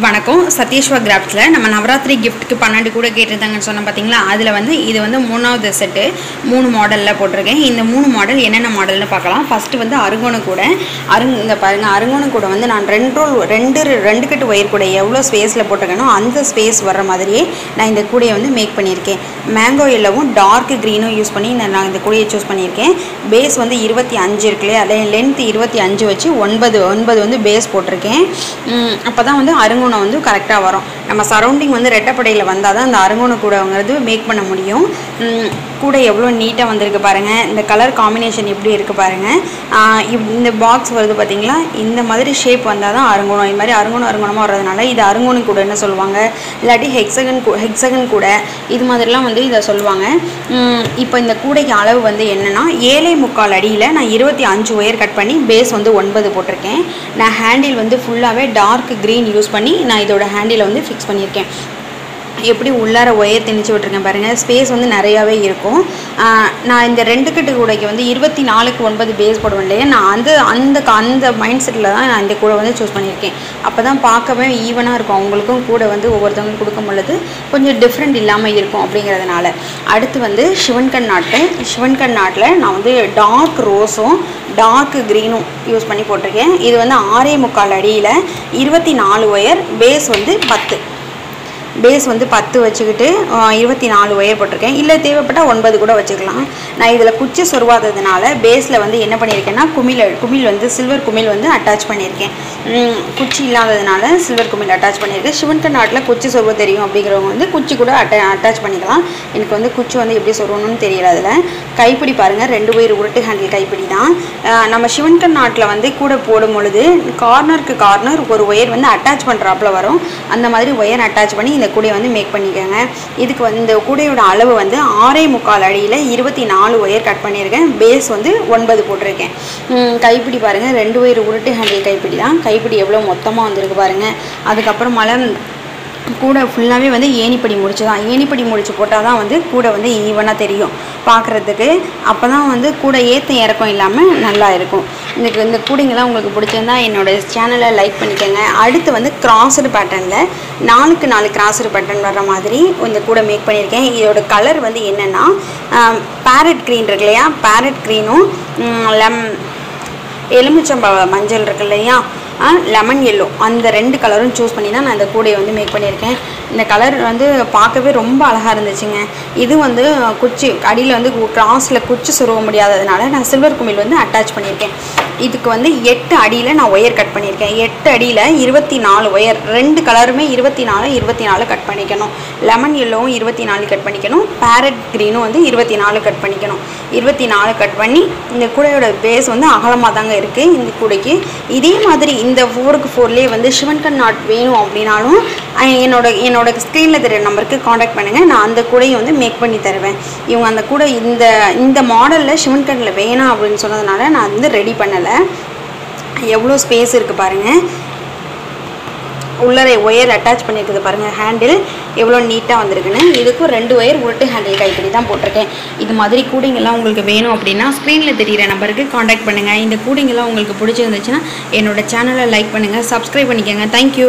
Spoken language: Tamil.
வணக்கம் சதீஷ்வா கிராஃப்ட்ல நம்ம நவராத்திரி கிஃப்ட்க்கு 12 கூட கேட்டிருந்தாங்கன்னு சொன்ன பாத்தீங்களா அதுல வந்து இது வந்து மூணாவது செட் மூணு மாடல்ல போட்டுருக்கேன் இந்த மூணு மாடல் என்னென்ன மாடல்னு பார்க்கலாம் ஃபர்ஸ்ட் வந்து அருங்கோண கூட இந்த பாருங்க அருங்கோண கூட வந்து நான் ரெண்டு கட்டு வயர் கூட எவ்வளவு ஸ்பேஸ்ல போட்டுக்கனோ அந்த ஸ்பேஸ் வர மாதிரியே நான் இந்த கூடையை வந்து மேக் பண்ணியிருக்கேன் மேங்கோ எல்லோவும் டார்க் கிரீனும் யூஸ் பண்ணி நான் இந்த கூடையை சூஸ் பண்ணியிருக்கேன் பேஸ் வந்து 25 இருக்குல்லையா அதே லென்த் 25 வச்சு 9 வந்து பேஸ் போட்டிருக்கேன் அப்பதான் வந்து அருங்கோணம் வந்து கரெக்ட்டா வரும் நம்ம சரவுண்டிங் வந்து ரெட்டப்படையில வந்தா தான் அந்த அருங்கோண கூடைங்கிறது மேக் பண்ண முடியும் கூடை எவ்வளவு நீட்டா வந்திருக்கு பாருங்க இந்த கலர் காம்பினேஷன் எப்படி இருக்கு பாருங்க இந்த பாக்ஸ் வருது பாத்தீங்களா இந்த மாதிரி ஷேப் வந்தா தான் அருங்கோணம் இந்த மாதிரி அருங்கோணமா வரதுனால இது அருங்கோண கூடைன்னு சொல்லுவாங்க இல்லாட்டி ஹெக்ஸகன் கூடை இது மாதிரிலாம் வந்து இத சொல்லுவாங்க இப்போ இந்த கூடைக்கு அளவு வந்து என்னன்னா 7.25 அடியில நான் 25 வயர் கட் பண்ணி பேஸ் வந்து 9 போட்டுருக்கேன் நான் ஹேண்டில் வந்து ஃபுல்லாவே டார்க் கிரீன் யூஸ் பண்ணி நான் இதோட ஹேண்டில வந்து ஃபிக்ஸ் பண்ணியிருக்கேன் எப்படி உள்ளார ஒயர் திணிச்சு விட்டுருக்கேன் பாருங்க ஸ்பேஸ் வந்து நிறையவே இருக்கும் நான் இந்த ரெண்டு கட்டு கூடைக்கு வந்து 24க்கு 9 பேஸ் போடுவேன் இல்லையா நான் அந்த மைண்ட் செட்டில் தான் நான் இந்த கூடை வந்து சூஸ் பண்ணியிருக்கேன் அப்போ தான் பார்க்கவே ஈவனாக இருக்கும் அவங்களுக்கும் கூடை வந்து ஒவ்வொருத்தவங்களுக்கும் கொடுக்கும் பொழுது கொஞ்சம் டிஃப்ரெண்ட் இல்லாமல் இருக்கும் அப்படிங்கிறதுனால அடுத்து வந்து சிவன்கண் நாட்டில் நான் வந்து டார்க் ரோஸும் டார்க் கிரீனும் யூஸ் பண்ணி போட்டிருக்கேன் இது வந்து 6.25 அடியில் 24 ஒயர் பேஸ் வந்து 10 பேஸ் வந்து 10 வச்சுக்கிட்டு 24 ஒயர் போட்டிருக்கேன் இல்லை தேவைப்பட்டா 9 கூட வச்சுக்கலாம் நான் இதில் குச்சி சொருவாததுனால பேஸில் வந்து என்ன பண்ணியிருக்கேன்னா குமிழ் வந்து சில்வர் குமிழ் வந்து அட்டாச் பண்ணியிருக்கேன் குச்சி இல்லாததுனால சில்வர் குமிழ் அட்டாச் பண்ணியிருக்கேன் சிவன்கண் நாட்டில் குச்சி சொருவ தெரியும் அப்படிங்கிறவங்க வந்து குச்சி கூட அட்டாச் பண்ணிக்கலாம் எனக்கு வந்து குச்சி வந்து எப்படி சொருவணும்னு தெரியல அதில் கைப்பிடி பாருங்கள் 2 ஒயர் உருட்டு ஹேண்டில் கைப்பிடி தான் நம்ம சிவன்கண் நாட்டில் வந்து கூட போடும் பொழுது கார்னருக்கு கார்னர் ஒரு ஒயர் வந்து அட்டாச் பண்ணுறாப்புல வரும் அந்த மாதிரி ஒயர் அட்டாச் பண்ணி இந்த கூடையை வந்து மேக் பண்ணிக்கோங்க இதுக்கு வந்து இந்த கூடையோட அளவு வந்து 6.25 அடியில் 24 ஒயர் கட் பண்ணியிருக்கேன் பேஸ் வந்து 9 போட்டிருக்கேன் கைப்பிடி பாருங்க 2 ஒயர் உருட்டு ஹேண்டில் கைப்பிடி தான் கைப்பிடி எவ்வளோ மொத்தமாக வந்திருக்கு பாருங்க அதுக்கப்புறமால கூடை ஃபுல்லாகவே வந்து ஏணிப்படி முடிச்சு போட்டால் தான் வந்து கூடை வந்து ஈவனாக தெரியும் பார்க்குறதுக்கு அப்போ தான் வந்து கூடை ஏற்ற இறக்கம் இல்லாமல் நல்லா இருக்கும் இந்த கூடைங்கெல்லாம் உங்களுக்கு பிடிச்சிருந்தா என்னோட சேனலை லைக் பண்ணிக்கோங்க அடுத்து வந்து கிராஸ்டு பேட்டர்னில் 4க்கு 4 கிராஸ்டு பேட்டர்ன் வர்ற மாதிரி இந்த கூடை மேக் பண்ணியிருக்கேன் இதோட கலர் வந்து என்னென்னா பேரட் க்ரீன் இருக்கு இல்லையா பேரட் க்ரீனும் எலுமிச்சம்பழ மஞ்சள் இருக்கு இல்லையா லெமன் எல்லோ அந்த 2 கலரும் சூஸ் பண்ணி தான் நான் இந்த கூடையை வந்து மேக் பண்ணியிருக்கேன் இந்த கலர் வந்து பார்க்கவே ரொம்ப அழகாக இருந்துச்சுங்க இது வந்து குச்சி அடியில் வந்து கிராஸில் குச்சி சொருவ முடியாததுனால நான் சில்வர் குமிழ் வந்து அட்டாச் பண்ணியிருக்கேன் இதுக்கு வந்து 8 அடியில் நான் ஒயர் கட் பண்ணியிருக்கேன் 8 அடியில் 24 ஒயர் 2 கலருமே 24 கட் பண்ணிக்கணும் லெமன் எல்லோவும் 24 கட் பண்ணிக்கணும் பேரட் க்ரீனும் வந்து 24 கட் பண்ணிக்கணும் 24 கட் பண்ணி இந்த கூடையோட பேஸ் வந்து அகலமாக தாங்க இருக்குது இந்த கூடைக்கு இதே மாதிரி இந்த 4க்கு 4லேயே வந்து சிவன்கண் நாட் வேணும் அப்படின்னாலும் என்னோட ஸ்க்ரீனில் தெரிய நம்பருக்கு காண்டாக்ட் பண்ணுங்கள் நான் அந்த கூடையை வந்து மேக் பண்ணி தருவேன் இவங்க அந்த கூடை இந்த மாடலில் சிவன்கண்ணில் வேணாம் அப்படின்னு சொன்னதுனால நான் வந்து ரெடி பண்ணலை எவ்வளோ ஸ்பேஸ் இருக்குது பாருங்கள் உள்ளரை ஒயர் அட்டாச் பண்ணியிருக்குது பாருங்கள் ஹேண்டில் எவ்வளோ நீட்டாக வந்திருக்குன்னு இதுக்கும் 2 ஒயர் உருட்டு ஹேண்டில் கைப்பிடி தான் போட்டிருக்கேன் இது மாதிரி கூடைங்கெல்லாம் உங்களுக்கு வேணும் அப்படின்னா ஸ்க்ரீனில் தெரிகிற நம்பருக்கு காண்டாக்ட் பண்ணுங்கள் இந்த கூடைங்கெல்லாம் உங்களுக்கு பிடிச்சிருந்துச்சுன்னா என்னோட சேனலை லைக் பண்ணுங்கள் சப்ஸ்கிரைப் பண்ணிக்கோங்க தேங்க்யூ